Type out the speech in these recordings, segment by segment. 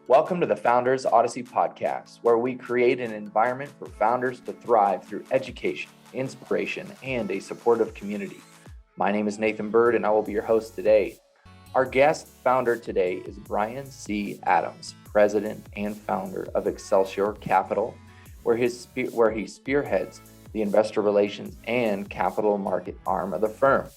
Welcome to the Founders Odyssey podcast, where we create an environment for founders to thrive through education, inspiration, and a supportive community. My name is Nathan Byrd, and I will be your host today. Our guest founder today is Brian C. Adams, president and founder of Excelsior Capital, where he spearheads the investor relations and capital market arm of the firm.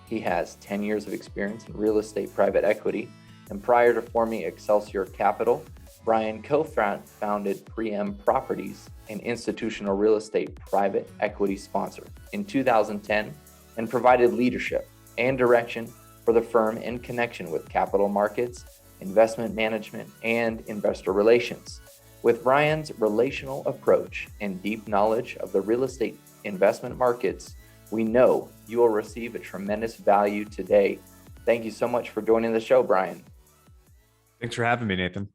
He has 10 years of experience in real estate private equity, and prior to forming Excelsior Capital, Brian co-founded Preem Properties, an institutional real estate private equity sponsor, in 2010, and provided leadership and direction for the firm in connection with capital markets, investment management, and investor relations. With Brian's relational approach and deep knowledge of the real estate investment markets, we know you will receive a tremendous value today. Thank you so much for joining the show, Brian. Thanks for having me, Nathan.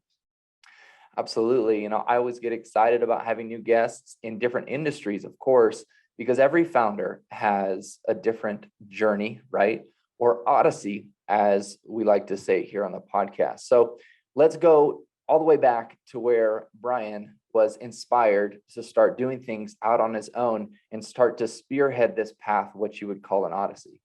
Absolutely. I always get excited about having new guests in different industries, of course, because every founder has a different journey, right? Or Odyssey, as we like to say here on the podcast. So let's go all the way back to where Brian was inspired to start doing things out on his own and start to spearhead this path, what you would call an Odyssey.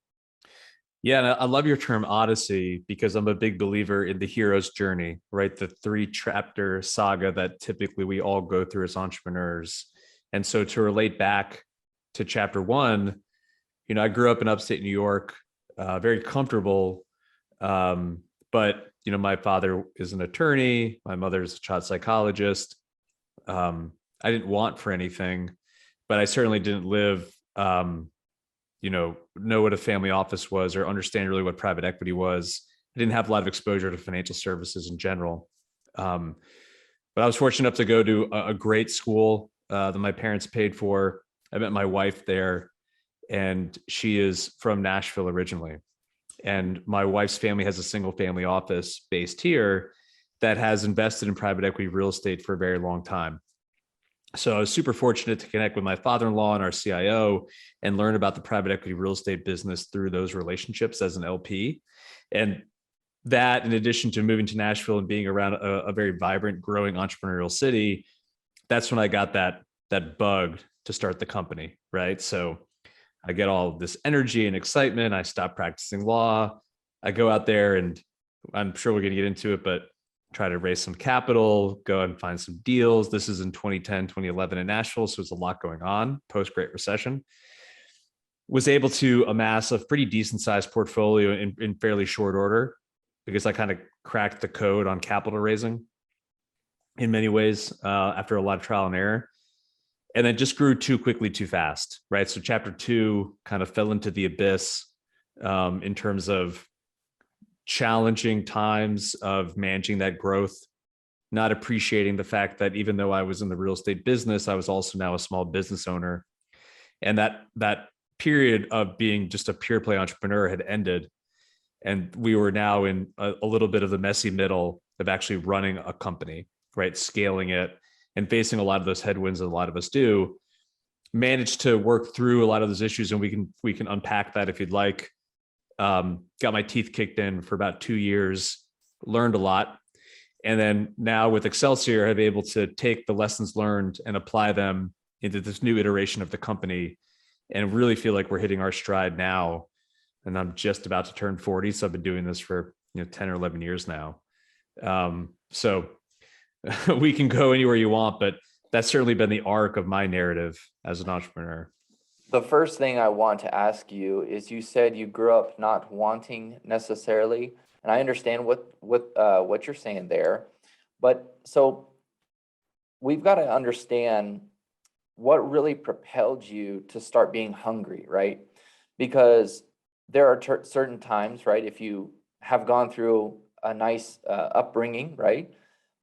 Yeah, and I love your term Odyssey because I'm a big believer in the hero's journey, right? The 3-chapter saga that typically we all go through as entrepreneurs. And so to relate back to chapter 1, I grew up in upstate New York, very comfortable. But, my father is an attorney. My mother is a child psychologist. I didn't want for anything, but I certainly didn't live, know what a family office was or understand really what private equity was. I didn't have a lot of exposure to financial services in general. But I was fortunate enough to go to a great school that my parents paid for. I met my wife there, and she is from Nashville originally. And my wife's family has a single family office based here that has invested in private equity real estate for a very long time. So I was super fortunate to connect with my father-in-law and our CIO and learn about the private equity real estate business through those relationships as an LP. And that, in addition to moving to Nashville and being around a very vibrant, growing entrepreneurial city, that's when I got that bug to start the company, right? So I get all of this energy and excitement. I stop practicing law. I go out there, and I'm sure we're going to get into it, but try to raise some capital, go and find some deals. This is in 2010, 2011 in Nashville. So there's a lot going on post-Great Recession. Was able to amass a pretty decent sized portfolio in fairly short order because I kind of cracked the code on capital raising in many ways after a lot of trial and error. And then just grew too quickly, too fast, right? So chapter 2 kind of fell into the abyss in terms of challenging times of managing that growth, not appreciating the fact that even though I was in the real estate business, I was also now a small business owner. And that period of being just a pure play entrepreneur had ended. And we were now in a little bit of the messy middle of actually running a company, right? Scaling it and facing a lot of those headwinds that a lot of us do. Managed to work through a lot of those issues, and we can unpack that if you'd like. Got my teeth kicked in for about 2 years, learned a lot. And then now with Excelsior, I've been able to take the lessons learned and apply them into this new iteration of the company and really feel like we're hitting our stride now. And I'm just about to turn 40. So I've been doing this for 10 or 11 years now. So we can go anywhere you want, but that's certainly been the arc of my narrative as an entrepreneur. The first thing I want to ask you is, you said you grew up not wanting necessarily, and I understand what you're saying there, but so we've got to understand what really propelled you to start being hungry, right? Because there are certain times, right? If you have gone through a nice upbringing, right?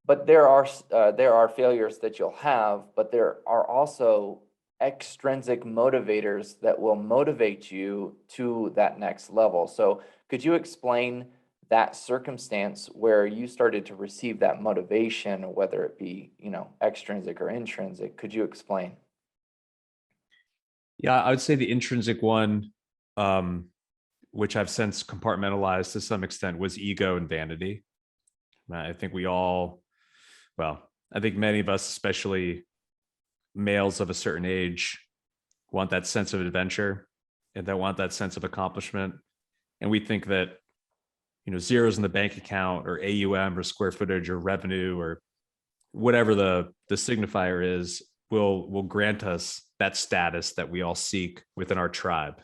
But there are failures that you'll have, but there are also extrinsic motivators that will motivate you to that next level. So could you explain that circumstance where you started to receive that motivation, whether it be, extrinsic or intrinsic? Could you explain? Yeah, I would say the intrinsic one, which I've since compartmentalized to some extent, was ego and vanity. I think we all well, I think many of us, especially males of a certain age, want that sense of adventure and that want that sense of accomplishment. And we think that, zeros in the bank account or AUM or square footage or revenue or whatever the signifier is will grant us that status that we all seek within our tribe.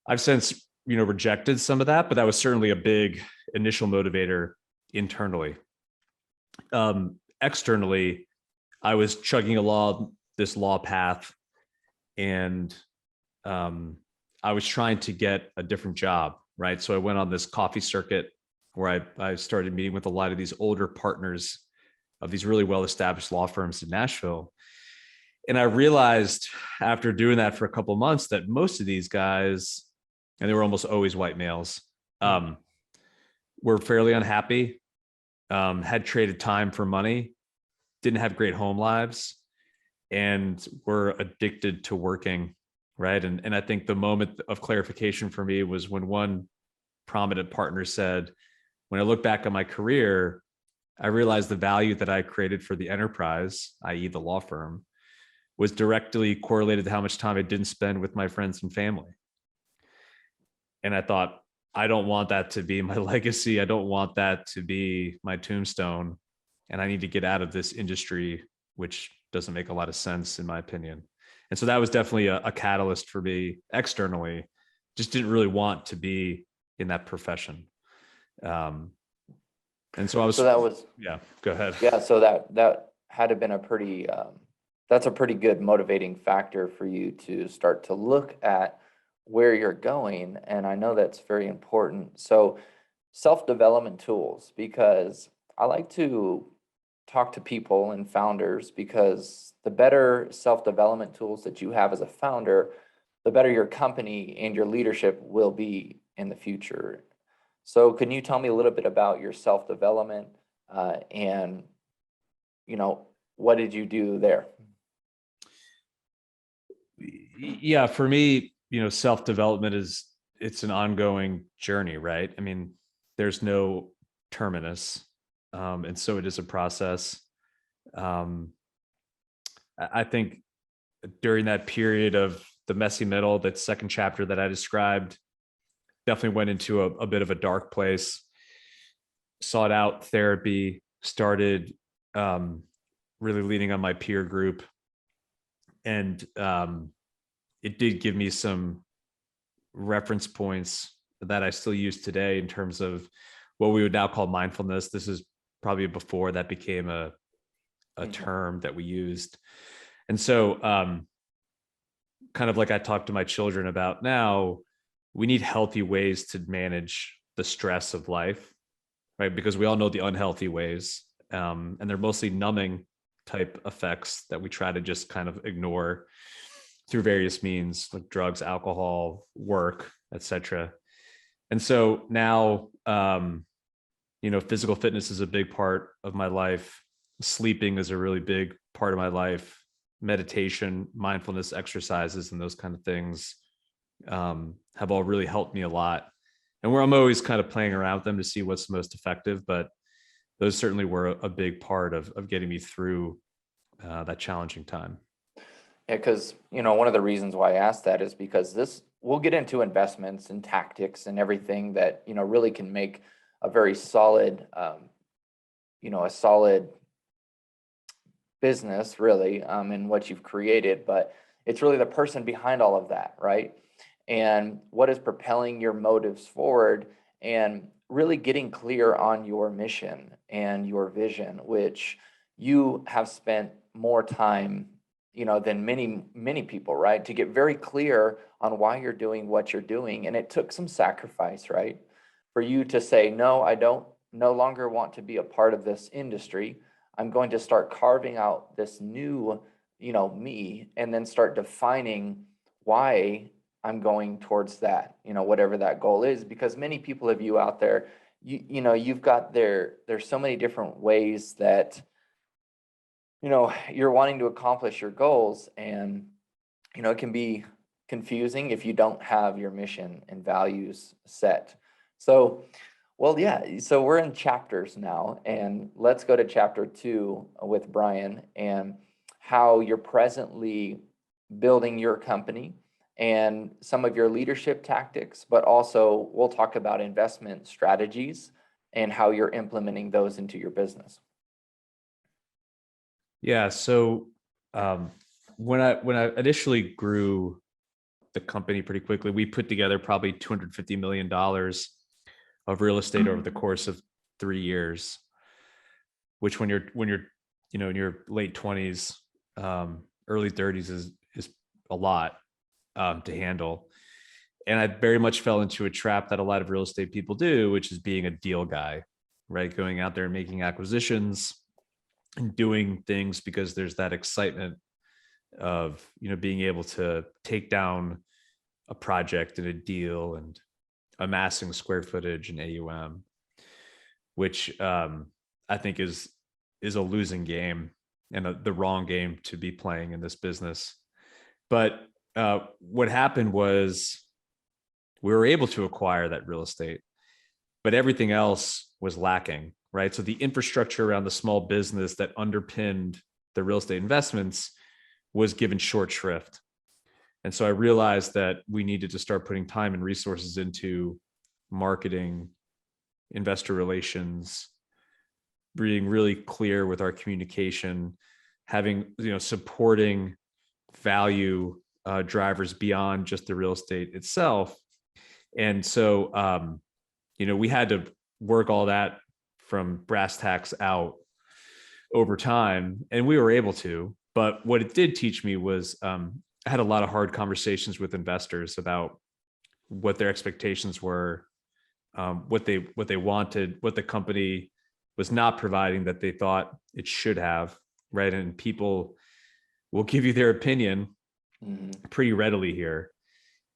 I've since, rejected some of that, but that was certainly a big initial motivator internally. Externally, I was chugging along this law path, and I was trying to get a different job, right? So I went on this coffee circuit where I started meeting with a lot of these older partners of these really well-established law firms in Nashville. And I realized after doing that for a couple of months that most of these guys, and they were almost always white males, were fairly unhappy, had traded time for money, didn't have great home lives, and were addicted to working, right? And I think the moment of clarification for me was when one prominent partner said, when I look back on my career, I realized the value that I created for the enterprise, i.e. the law firm, was directly correlated to how much time I didn't spend with my friends and family. And I thought, I don't want that to be my legacy. I don't want that to be my tombstone. And I need to get out of this industry, which doesn't make a lot of sense in my opinion. And so that was definitely a catalyst for me externally. Just didn't really want to be in that profession. And so I was, So that was, yeah, go ahead. yeah. So that had to been a pretty, that's a pretty good motivating factor for you to start to look at where you're going. And I know that's very important. So self-development tools, because I like to talk to people and founders, because the better self-development tools that you have as a founder, the better your company and your leadership will be in the future. So can you tell me a little bit about your self-development and, what did you do there? Yeah, for me, self-development it's an ongoing journey, right? I mean, there's no terminus. And so it is a process. I think during that period of the messy middle, that second chapter that I described, definitely went into a bit of a dark place, sought out therapy, started really leaning on my peer group. And it did give me some reference points that I still use today in terms of what we would now call mindfulness. This is probably before that became a term that we used. And so kind of like I talk to my children about now, we need healthy ways to manage the stress of life, right? Because we all know the unhealthy ways, and they're mostly numbing type effects that we try to just kind of ignore through various means like drugs, alcohol, work, etc. And so now, physical fitness is a big part of my life. Sleeping is a really big part of my life. Meditation, mindfulness exercises, and those kind of things have all really helped me a lot. And where I'm always kind of playing around with them to see what's most effective, but those certainly were a big part of getting me through that challenging time. Yeah, because, one of the reasons why I asked that is because we'll get into investments and tactics and everything that, really can make a very solid, a solid business really in what you've created, but it's really the person behind all of that, right? And what is propelling your motives forward, and really getting clear on your mission and your vision, which you have spent more time, than many people, right? To get very clear on why you're doing what you're doing. And it took some sacrifice, right? For you to say, no, I don't no longer want to be a part of this industry. I'm going to start carving out this new, me, and then start defining why I'm going towards that, whatever that goal is. Because many people of you out there, you've got there's so many different ways that, you're wanting to accomplish your goals, and, it can be confusing if you don't have your mission and values set. So Well, yeah. So we're in chapters now, and let's go to chapter 2 with Brian and how you're presently building your company and some of your leadership tactics, but also we'll talk about investment strategies and how you're implementing those into your business. Yeah. So when I initially grew the company pretty quickly, we put together probably $250 million of real estate over the course of 3 years, which when you're in your late 20s, early 30s is a lot to handle. And I very much fell into a trap that a lot of real estate people do, which is being a deal guy, right? Going out there and making acquisitions and doing things because there's that excitement of, being able to take down a project and a deal and amassing square footage and AUM, which I think is a losing game and the wrong game to be playing in this business. But what happened was we were able to acquire that real estate, but everything else was lacking, right? So the infrastructure around the small business that underpinned the real estate investments was given short shrift. And so I realized that we needed to start putting time and resources into marketing, investor relations, being really clear with our communication, having, supporting value drivers beyond just the real estate itself. And so, we had to work all that from brass tacks out over time, and we were able to. But what it did teach me was I had a lot of hard conversations with investors about what their expectations were, what they wanted, what the company was not providing that they thought it should have, right? And people will give you their opinion pretty readily here.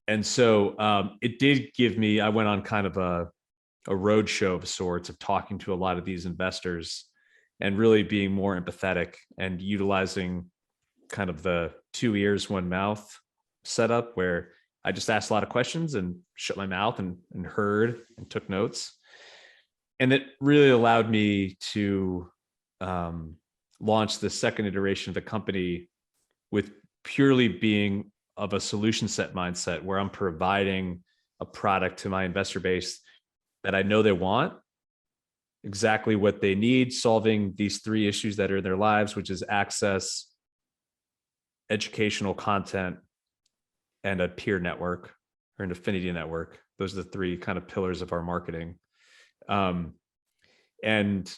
And so it did give me, I went on kind of a road show of sorts of talking to a lot of these investors and really being more empathetic and utilizing kind of the 2 ears, 1 mouth setup where I just asked a lot of questions and shut my mouth and heard and took notes. And it really allowed me to launch the second iteration of the company with purely being of a solution set mindset where I'm providing a product to my investor base that I know they want, exactly what they need, solving these 3 issues that are in their lives, which is access, educational content, and a peer network or an affinity network. Those are the 3 kind of pillars of our marketing. And,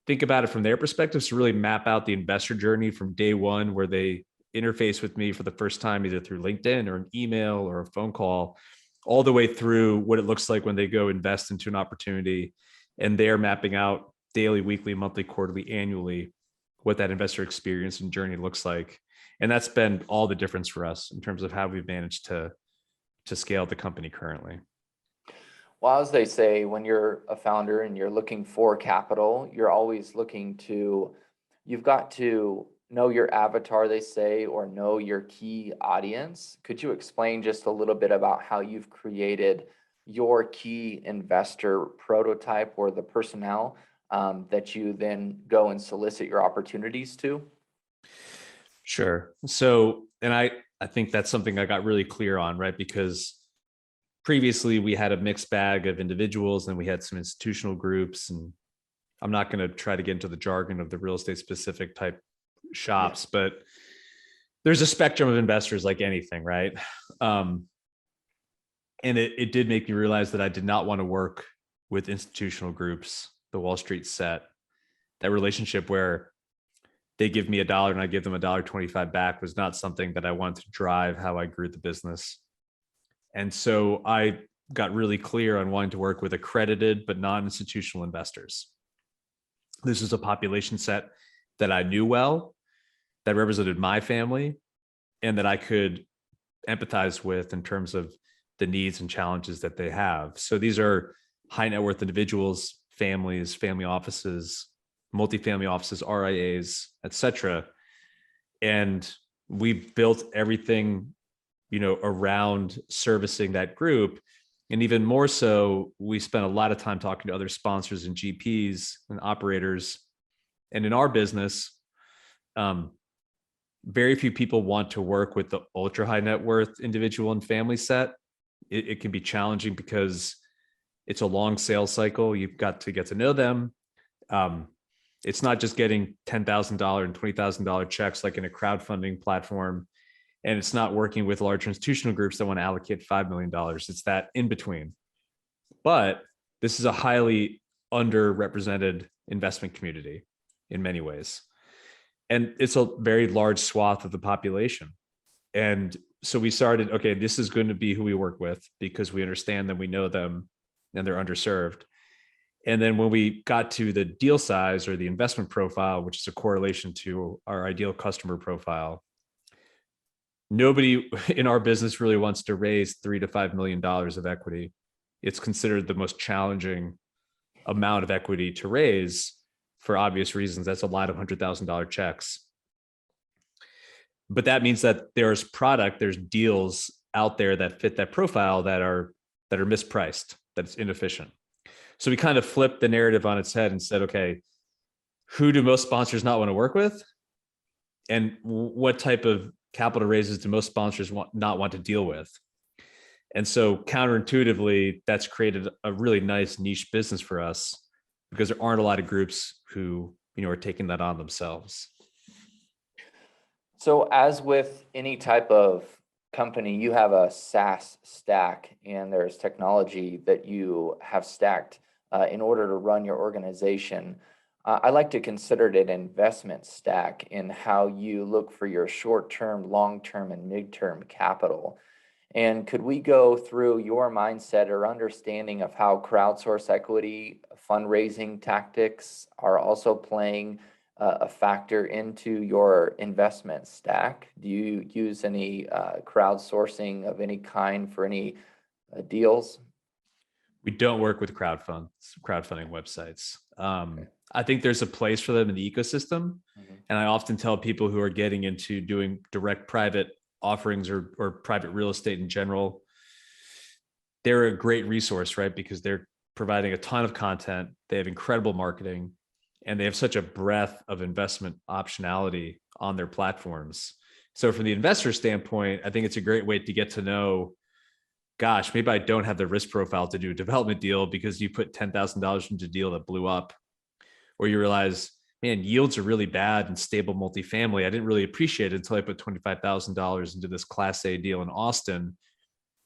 think about it from their perspective to really map out the investor journey from day one, where they interface with me for the first time, either through LinkedIn or an email or a phone call, all the way through what it looks like when they go invest into an opportunity. And they're mapping out daily, weekly, monthly, quarterly, annually, what that investor experience and journey looks like. And that's been all the difference for us in terms of how we've managed to scale the company currently. Well, as they say, when you're a founder and you're looking for capital, you're always you've got to know your avatar, they say, or know your key audience. Could you explain just a little bit about how you've created your key investor prototype or the personnel that you then go and solicit your opportunities to? Sure. So, and I think that's something I got really clear on, right? Because previously we had a mixed bag of individuals and we had some institutional groups, and I'm not going to try to get into the jargon of the real estate specific type shops, but there's a spectrum of investors like anything, right? And it did make me realize that I did not want to work with institutional groups, the Wall Street set, that relationship where they give me $1 and I give them $1.25 back was not something that I wanted to drive how I grew the business. And so I got really clear on wanting to work with accredited but non-institutional investors. This is a population set that I knew well, that represented my family, and that I could empathize with in terms of the needs and challenges that they have. So these are high net worth individuals, families, family offices, multifamily offices, RIAs, et cetera. And we built everything, around servicing that group. And even more so, we spent a lot of time talking to other sponsors and GPs and operators. And in our business, very few people want to work with the ultra high net worth individual and family set. It can be challenging because it's a long sales cycle. You've got to get to know them. It's not just getting $10,000 and $20,000 checks like in a crowdfunding platform. And it's not working with large institutional groups that want to allocate $5 million. It's that in between. But this is a highly underrepresented investment community in many ways. And it's a very large swath of the population. And so we started, okay, this is going to be who we work with because we understand them, we know them, and they're underserved. And then when we got to the deal size or the investment profile, which is a correlation to our ideal customer profile, nobody in our business really wants to raise $3 to $5 million of equity. It's considered the most challenging amount of equity to raise for obvious reasons. That's a lot of $100,000 checks. But that means that there's deals out there that fit that profile that are mispriced, that's inefficient. So we kind of flipped the narrative on its head and said, okay, who do most sponsors not want to work with? And what type of capital raises do most sponsors not want to deal with? And so counterintuitively, that's created a really nice niche business for us because there aren't a lot of groups who, are taking that on themselves. So as with any type of company, you have a SaaS stack, and there's technology that you have stacked in order to run your organization. I like to consider it an investment stack in how you look for your short-term, long-term, and mid-term capital. And could we go through your mindset or understanding of how crowdsource equity fundraising tactics are also playing a factor into your investment stack? Do you use any crowdsourcing of any kind for any deals? We don't work with crowdfunding websites. I think there's a place for them in the ecosystem. Mm-hmm. And I often tell people who are getting into doing direct private offerings or private real estate in general, they're a great resource, right? Because they're providing a ton of content. They have incredible marketing, and they have such a breadth of investment optionality on their platforms. So from the investor standpoint, I think it's a great way to get to know, gosh, maybe I don't have the risk profile to do a development deal because you put $10,000 into a deal that blew up, or you realize, man, yields are really bad in stable multifamily. I didn't really appreciate it until I put $25,000 into this Class A deal in Austin,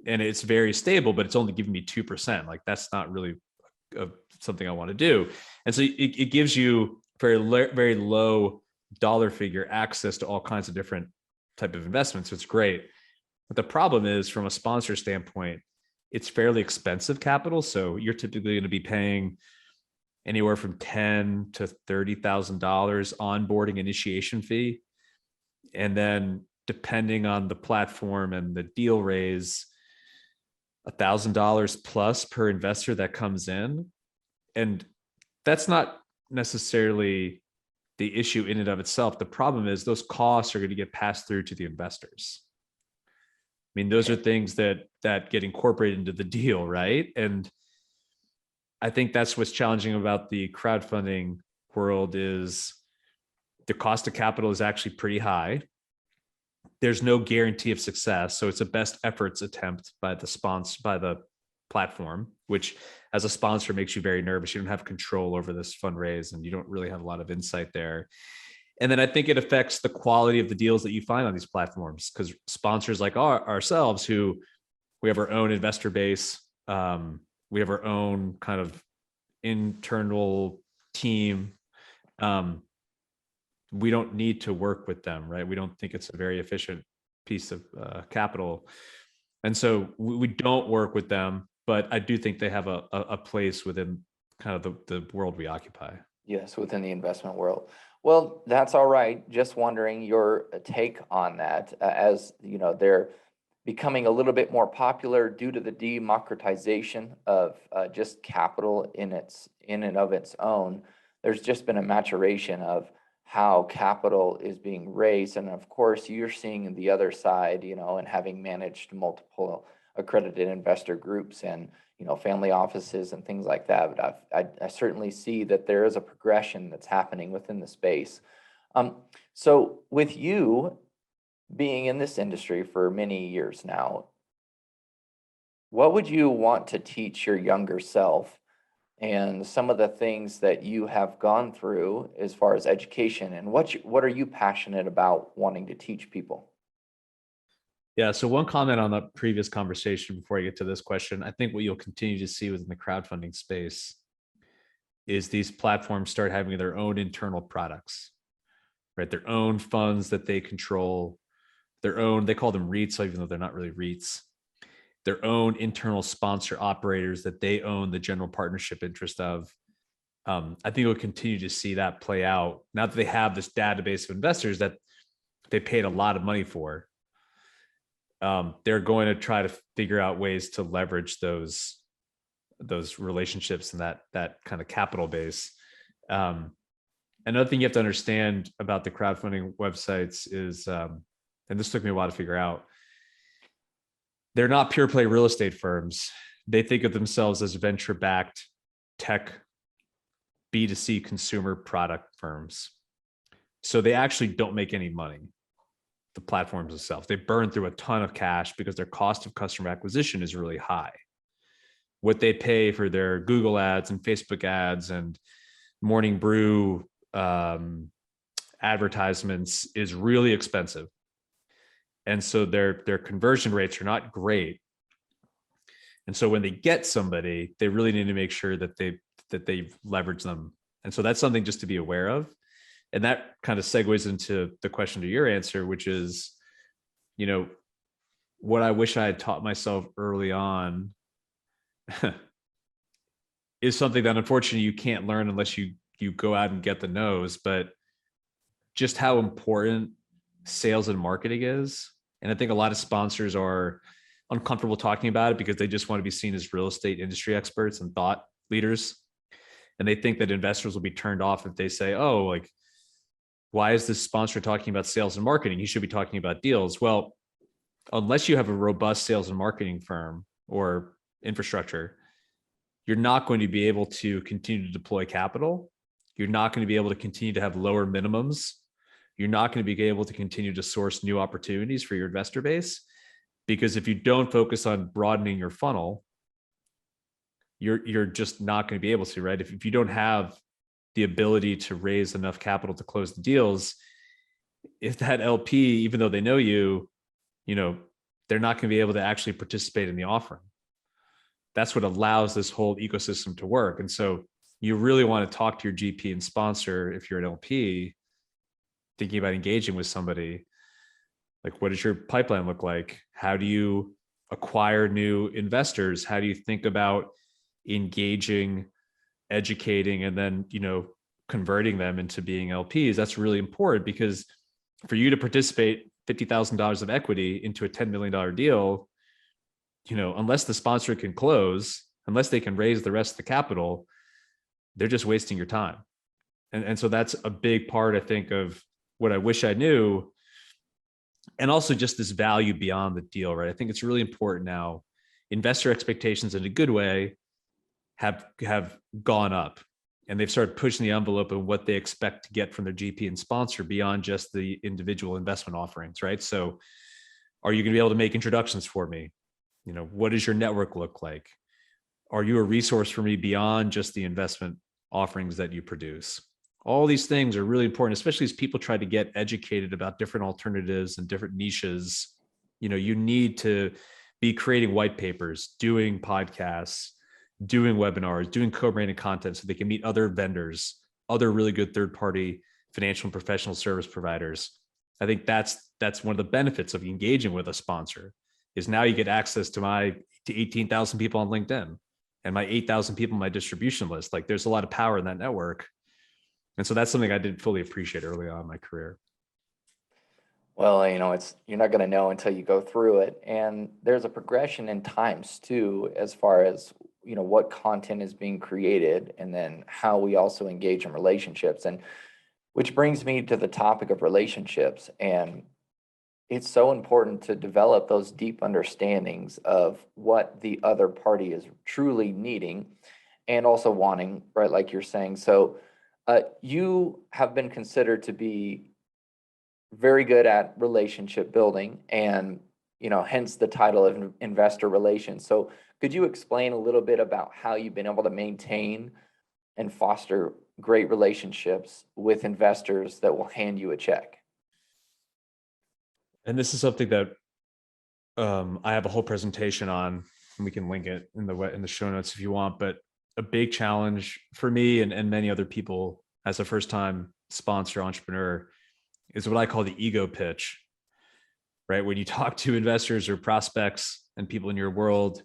and it's very stable, but it's only giving me 2%. Like, that's not really something I want to do. And so it gives you very low dollar figure access to all kinds of different type of investments. So it's great. But the problem is, from a sponsor standpoint, it's fairly expensive capital. So you're typically going to be paying anywhere from $10,000 to $30,000 onboarding initiation fee. And then depending on the platform and the deal raise, $1,000 plus per investor that comes in. And that's not necessarily the issue in and of itself. The problem is those costs are going to get passed through to the investors. I mean, those are things that get incorporated into the deal, right? And I think that's what's challenging about the crowdfunding world is the cost of capital is actually pretty high. There's no guarantee of success. So it's a best efforts attempt by the platform, which as a sponsor makes you very nervous. You don't have control over this fundraise and you don't really have a lot of insight there. And then I think it affects the quality of the deals that you find on these platforms, because sponsors like ourselves, who we have our own investor base, we have our own kind of internal team. We don't need to work with them, right? We don't think it's a very efficient piece of capital. And so we don't work with them, but I do think they have a place within kind of the world we occupy. Yes, within the investment world. Well, that's all right. Just wondering your take on that. As you know, they're becoming a little bit more popular due to the democratization of just capital in and of its own. There's just been a maturation of how capital is being raised. And of course, you're seeing the other side, and having managed multiple accredited investor groups and, family offices and things like that. But I certainly see that there is a progression that's happening within the space. So with you being in this industry for many years now, what would you want to teach your younger self, and some of the things that you have gone through as far as education, and what are you passionate about wanting to teach people? Yeah. So one comment on the previous conversation before I get to this question, I think what you'll continue to see within the crowdfunding space is these platforms start having their own internal products, right? Their own funds that they control, their own, they call them REITs, even though they're not really REITs, their own internal sponsor operators that they own the general partnership interest of. I think we'll continue to see that play out now that they have this database of investors that they paid a lot of money for. They're going to try to figure out ways to leverage those relationships and that kind of capital base. Another thing you have to understand about the crowdfunding websites is, and this took me a while to figure out, they're not pure play real estate firms. They think of themselves as venture-backed tech B2C consumer product firms. So they actually don't make any money, the platforms themselves. They burn through a ton of cash because their cost of customer acquisition is really high. What they pay for their Google ads and Facebook ads and morning brew advertisements is really expensive. And so their conversion rates are not great. And so when they get somebody, they really need to make sure that they leverage them. And so that's something just to be aware of. And that kind of segues into the question to your answer, which is, what I wish I had taught myself early on is something that unfortunately you can't learn unless you go out and get the nose, but just how important sales and marketing is. And I think a lot of sponsors are uncomfortable talking about it because they just want to be seen as real estate industry experts and thought leaders. And they think that investors will be turned off if they say, oh, like, why is this sponsor talking about sales and marketing? He should be talking about deals. Well, unless you have a robust sales and marketing firm or infrastructure, you're not going to be able to continue to deploy capital. You're not going to be able to continue to have lower minimums. You're not going to be able to continue to source new opportunities for your investor base, because if you don't focus on broadening your funnel, you're just not going to be able to, right? If you don't have the ability to raise enough capital to close the deals, if that LP, even though they know you, they're not going to be able to actually participate in the offering. That's what allows this whole ecosystem to work. And so you really want to talk to your GP and sponsor if you're an LP thinking about engaging with somebody. Like, what does your pipeline look like? How do you acquire new investors? How do you think about engaging, educating, and then, converting them into being LPs? That's really important, because for you to participate $50,000 of equity into a $10 million deal, unless the sponsor can close, unless they can raise the rest of the capital, they're just wasting your time. And so that's a big part, I think, of what I wish I knew. And also just this value beyond the deal, right? I think it's really important now. Investor expectations in a good way have gone up, and they've started pushing the envelope of what they expect to get from their GP and sponsor beyond just the individual investment offerings, right? So are you going to be able to make introductions for me? What does your network look like? Are you a resource for me beyond just the investment offerings that you produce? All these things are really important, especially as people try to get educated about different alternatives and different niches. You need to be creating white papers, doing podcasts, doing webinars, doing co-branded content so they can meet other vendors, other really good third-party financial and professional service providers. I think that's one of the benefits of engaging with a sponsor, is now you get access to 18,000 people on LinkedIn and my 8,000 people on my distribution list. Like, there's a lot of power in that network. And so that's something I didn't fully appreciate early on in my career. Well, you're not going to know until you go through it. And there's a progression in times too, as far as, what content is being created, and then how we also engage in relationships. And Which brings me to the topic of relationships. And it's so important to develop those deep understandings of what the other party is truly needing and also wanting, right? Like you're saying. So you have been considered to be very good at relationship building and, hence the title of investor relations. So could you explain a little bit about how you've been able to maintain and foster great relationships with investors that will hand you a check? And this is something that I have a whole presentation on, and we can link it in the show notes if you want. But a big challenge for me and many other people as a first time sponsor entrepreneur is what I call the ego pitch, right? When you talk to investors or prospects and people in your world,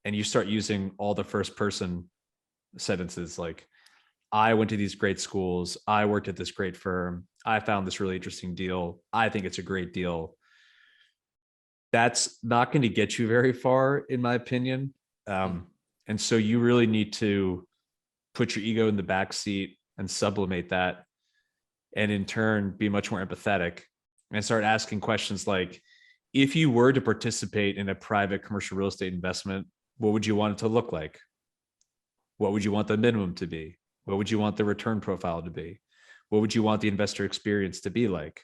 and you start using all the first person sentences like, I went to these great schools, I worked at this great firm, I found this really interesting deal, I think it's a great deal. That's not going to get you very far, in my opinion. And so you really need to put your ego in the back seat and sublimate that, and in turn be much more empathetic and start asking questions like, if you were to participate in a private commercial real estate investment, what would you want it to look like? What would you want the minimum to be? What would you want the return profile to be? What would you want the investor experience to be like?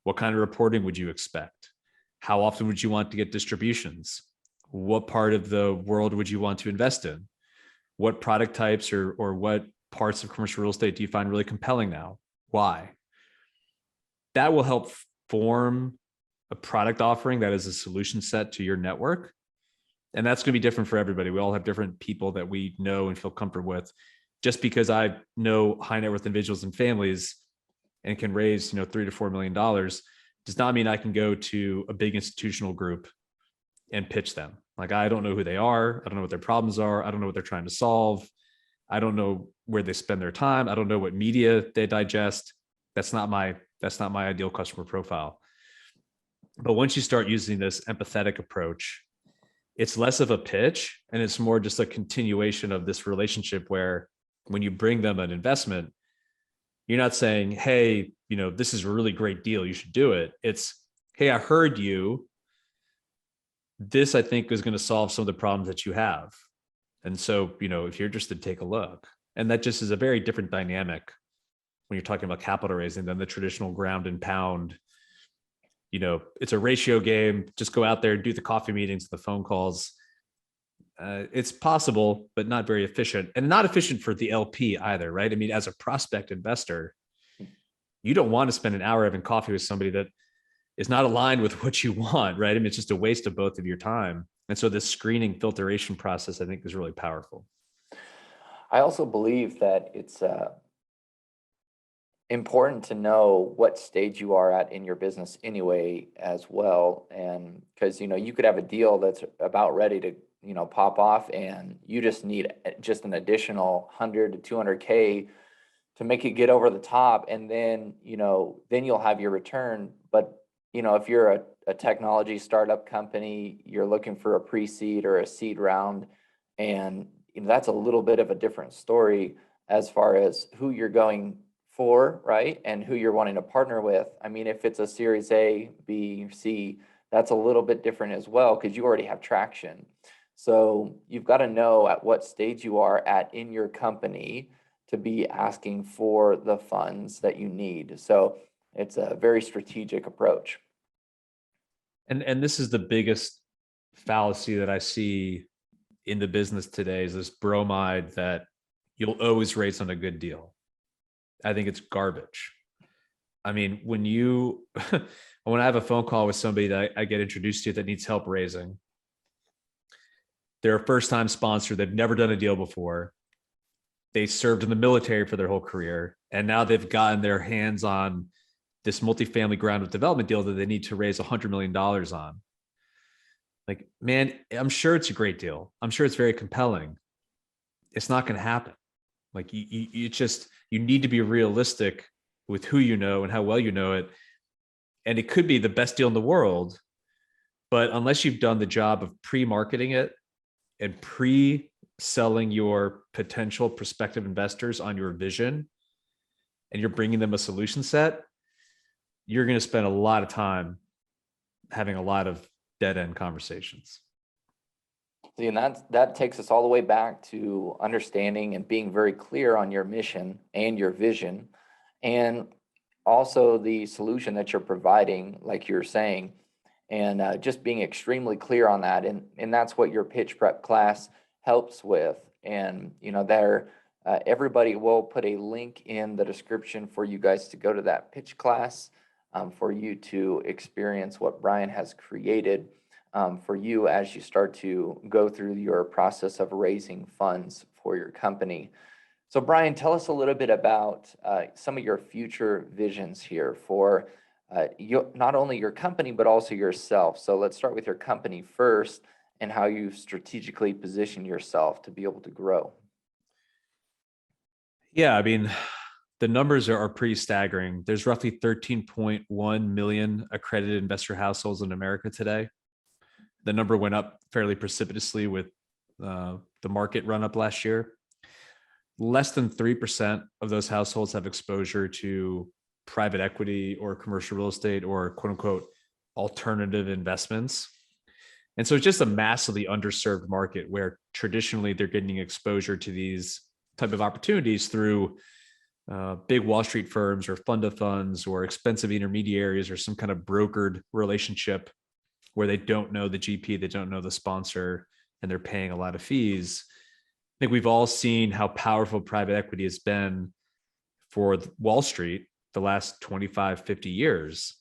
What kind of reporting would you expect? How often would you want to get distributions? What part of the world would you want to invest in? What product types or what parts of commercial real estate do you find really compelling now? Why? That will help form a product offering that is a solution set to your network. And that's going to be different for everybody. We all have different people that we know and feel comfortable with. Just because I know high net worth individuals and families and can raise, $3 to $4 million does not mean I can go to a big institutional group and pitch them. Like, I don't know who they are. I don't know what their problems are. I don't know what they're trying to solve. I don't know where they spend their time. I don't know what media they digest. That's not my ideal customer profile. But once you start using this empathetic approach, it's less of a pitch and it's more just a continuation of this relationship where when you bring them an investment, you're not saying, hey, this is a really great deal, you should do it. It's, hey, I heard you. This, I think, is going to solve some of the problems that you have. And so, if you're interested, take a look. And that just is a very different dynamic when you're talking about capital raising than the traditional ground and pound. It's a ratio game. Just go out there and do the coffee meetings, the phone calls. It's possible, but not very efficient, and not efficient for the LP either, right? I mean, as a prospect investor, you don't want to spend an hour having coffee with somebody that is not aligned with what you want, right? I mean, it's just a waste of both of your time. And so this screening filtration process, I think, is really powerful. I also believe that it's important to know what stage you are at in your business anyway, as well. And because, you could have a deal that's about ready to, pop off, and you just need just an additional 100 to 200K to make it get over the top. And then, then you'll have your return. But, if you're a technology startup company, you're looking for a pre-seed or a seed round, and that's a little bit of a different story as far as who you're going for, right? And who you're wanting to partner with. I mean, if it's a series A, B, C, that's a little bit different as well, because you already have traction. So you've got to know at what stage you are at in your company to be asking for the funds that you need. So it's a very strategic approach. And this is the biggest fallacy that I see in the business today, is this bromide that you'll always raise on a good deal. I think it's garbage. I mean, when I have a phone call with somebody that I get introduced to that needs help raising, they're a first-time sponsor. They've never done a deal before. They served in the military for their whole career, and now they've gotten their hands on this multifamily ground development deal that they need to raise $100 million on. Like, man, I'm sure it's a great deal. I'm sure it's very compelling. It's not going to happen. Like, you need to be realistic with who you know and how well you know it. And it could be the best deal in the world, but unless you've done the job of pre-marketing it and pre-selling your potential prospective investors on your vision, and you're bringing them a solution set, you're going to spend a lot of time having a lot of dead-end conversations. See, and that takes us all the way back to understanding and being very clear on your mission and your vision, and also the solution that you're providing, like you're saying, and just being extremely clear on that. And that's what your pitch prep class helps with. And, everybody will put a link in the description for you guys to go to that pitch class, for you to experience what Brian has created for you as you start to go through your process of raising funds for your company. So Brian, tell us a little bit about some of your future visions here for not only your company, but also yourself. So let's start with your company first and how you strategically position yourself to be able to grow. Yeah, I mean, the numbers are pretty staggering. There's roughly 13.1 million accredited investor households in America today. The number went up fairly precipitously with the market run up last year. Less than 3% of those households have exposure to private equity or commercial real estate or quote unquote alternative investments. And so it's just a massively underserved market where traditionally they're getting exposure to these type of opportunities through big Wall Street firms or fund of funds or expensive intermediaries or some kind of brokered relationship where they don't know the GP, they don't know the sponsor, and they're paying a lot of fees. I think we've all seen how powerful private equity has been for Wall Street the last 25, 50 years.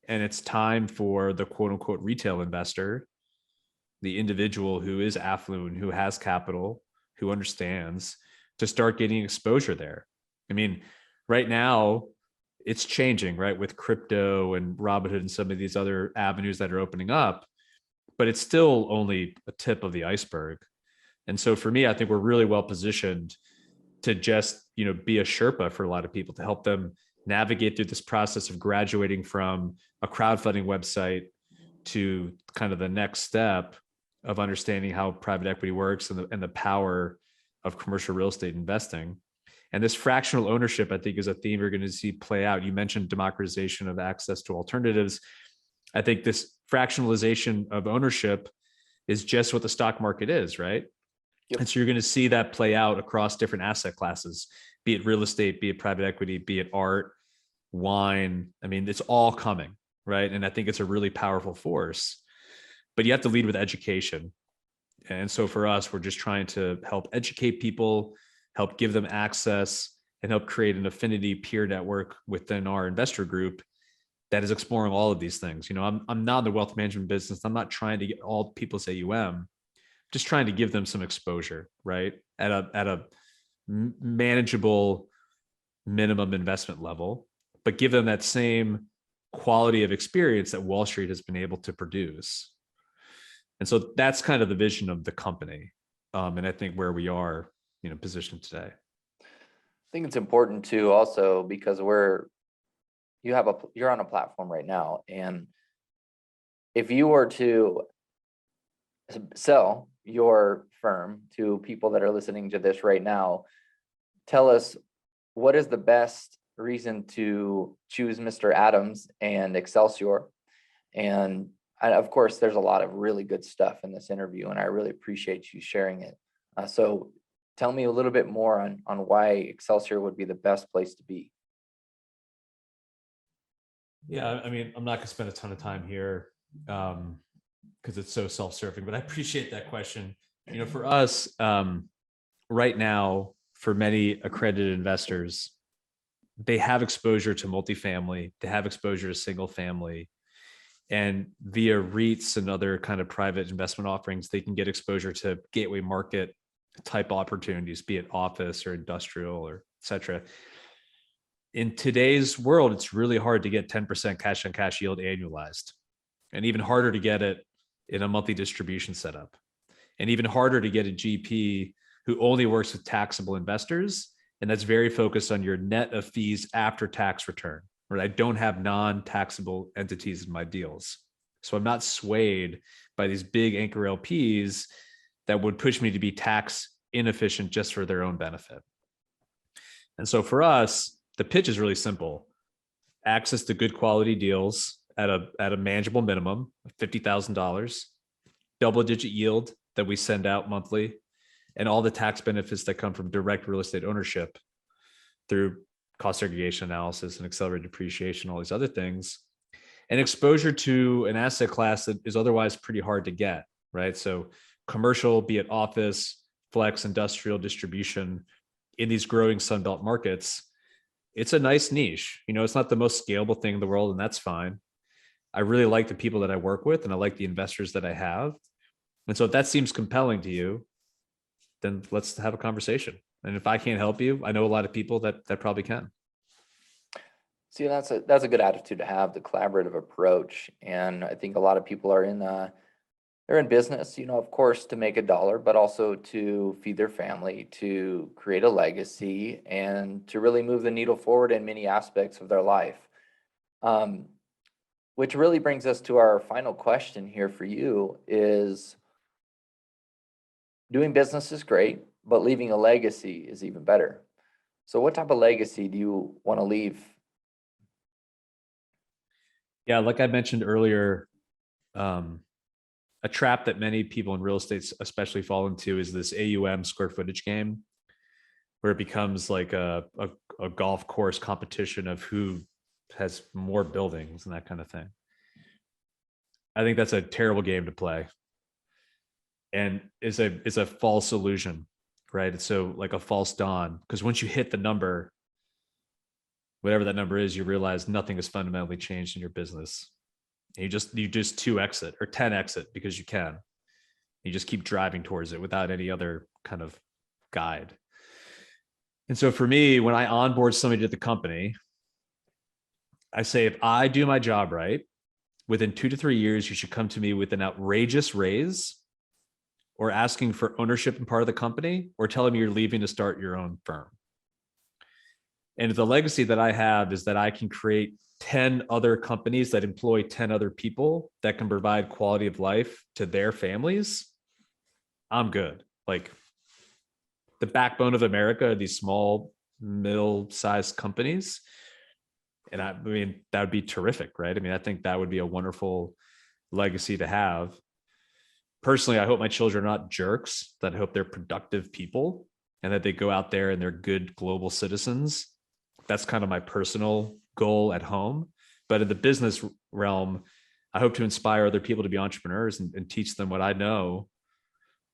And it's time for the quote unquote retail investor, the individual who is affluent, who has capital, who understands, to start getting exposure there. I mean, right now it's changing, right? With crypto and Robinhood and some of these other avenues that are opening up, but it's still only a tip of the iceberg. And so for me, I think we're really well positioned to just, be a Sherpa for a lot of people, to help them navigate through this process of graduating from a crowdfunding website to kind of the next step of understanding how private equity works and the power of commercial real estate investing. And this fractional ownership, I think, is a theme you're going to see play out. You mentioned democratization of access to alternatives. I think this fractionalization of ownership is just what the stock market is, right? Yep. And so you're going to see that play out across different asset classes, be it real estate, be it private equity, be it art, wine. I mean, it's all coming, right? And I think it's a really powerful force, but you have to lead with education. And so for us, we're just trying to help educate people, help give them access, and help create an affinity peer network within our investor group that is exploring all of these things. I'm not in the wealth management business. I'm not trying to get all people's AUM, just trying to give them some exposure, right? At a manageable minimum investment level, but give them that same quality of experience that Wall Street has been able to produce. And so that's kind of the vision of the company. And I think where we are, positioned today. I think it's important too, also, because you're on a platform right now. And if you were to sell your firm to people that are listening to this right now, tell us, what is the best reason to choose Mr. Adams and Excelsior? And of course, there's a lot of really good stuff in this interview, and I really appreciate you sharing it. So tell me a little bit more on why Excelsior would be the best place to be. Yeah, I mean, I'm not going to spend a ton of time here because it's so self-serving, but I appreciate that question. For us, right now, for many accredited investors, they have exposure to multifamily, they have exposure to single family, and via REITs and other kind of private investment offerings, they can get exposure to gateway market type opportunities, be it office or industrial or et cetera. In today's world, it's really hard to get 10% cash on cash yield annualized, and even harder to get it in a monthly distribution setup, and even harder to get a GP who only works with taxable investors. And that's very focused on your net of fees after tax return, right? I don't have non-taxable entities in my deals. So I'm not swayed by these big anchor LPs that would push me to be tax inefficient just for their own benefit. And so for us, the pitch is really simple. Access to good quality deals at a manageable minimum of $50,000, double-digit yield that we send out monthly, and all the tax benefits that come from direct real estate ownership through cost segregation analysis and accelerated depreciation, all these other things, and exposure to an asset class that is otherwise pretty hard to get, right? So commercial, be it office, flex, industrial distribution in these growing Sunbelt markets, it's a nice niche. It's not the most scalable thing in the world, and that's fine. I really like the people that I work with, and I like the investors that I have. And so if that seems compelling to you, then let's have a conversation. And if I can't help you, I know a lot of people that probably can. See, that's a good attitude to have, the collaborative approach. And I think a lot of people are they're in business, of course, to make a dollar, but also to feed their family, to create a legacy, and to really move the needle forward in many aspects of their life. Which really brings us to our final question here for you is, doing business is great, but leaving a legacy is even better. So what type of legacy do you want to leave? Yeah, like I mentioned earlier, a trap that many people in real estate especially fall into is this AUM square footage game, where it becomes like a golf course competition of who has more buildings and that kind of thing. I think that's a terrible game to play, and is a false illusion, right? It's so like a false dawn, because once you hit the number, whatever that number is, you realize nothing has fundamentally changed in your business. And you just 2x it or 10x it because you can. You just keep driving towards it without any other kind of guide. And so for me, when I onboard somebody to the company, I say, if I do my job right, within 2 to 3 years, you should come to me with an outrageous raise, or asking for ownership in part of the company, or telling me you're leaving to start your own firm. And the legacy that I have is that I can create 10 other companies that employ 10 other people that can provide quality of life to their families. I'm good. Like, the backbone of America are these small, middle-sized companies. And I mean, that would be terrific, right? I mean, I think that would be a wonderful legacy to have. Personally, I hope my children are not jerks, that I hope they're productive people and that they go out there and they're good global citizens. That's kind of my personal goal at home. But in the business realm, I hope to inspire other people to be entrepreneurs and teach them what I know.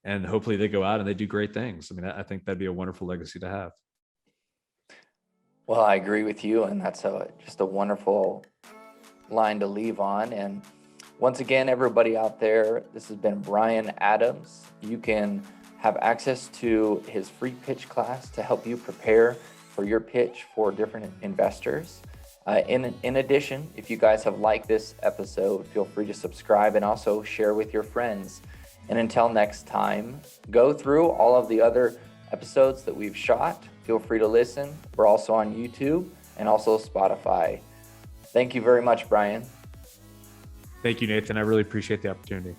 And hopefully they go out and they do great things. I mean, I think that'd be a wonderful legacy to have. Well, I agree with you, and that's just a wonderful line to leave on. And once again, everybody out there, this has been Brian Adams. You can have access to his free pitch class to help you prepare for your pitch for different investors. In addition, if you guys have liked this episode, feel free to subscribe and also share with your friends. And until next time, go through all of the other episodes that we've shot. Feel free to listen. We're also on YouTube and also Spotify. Thank you very much, Brian. Thank you, Nathan. I really appreciate the opportunity.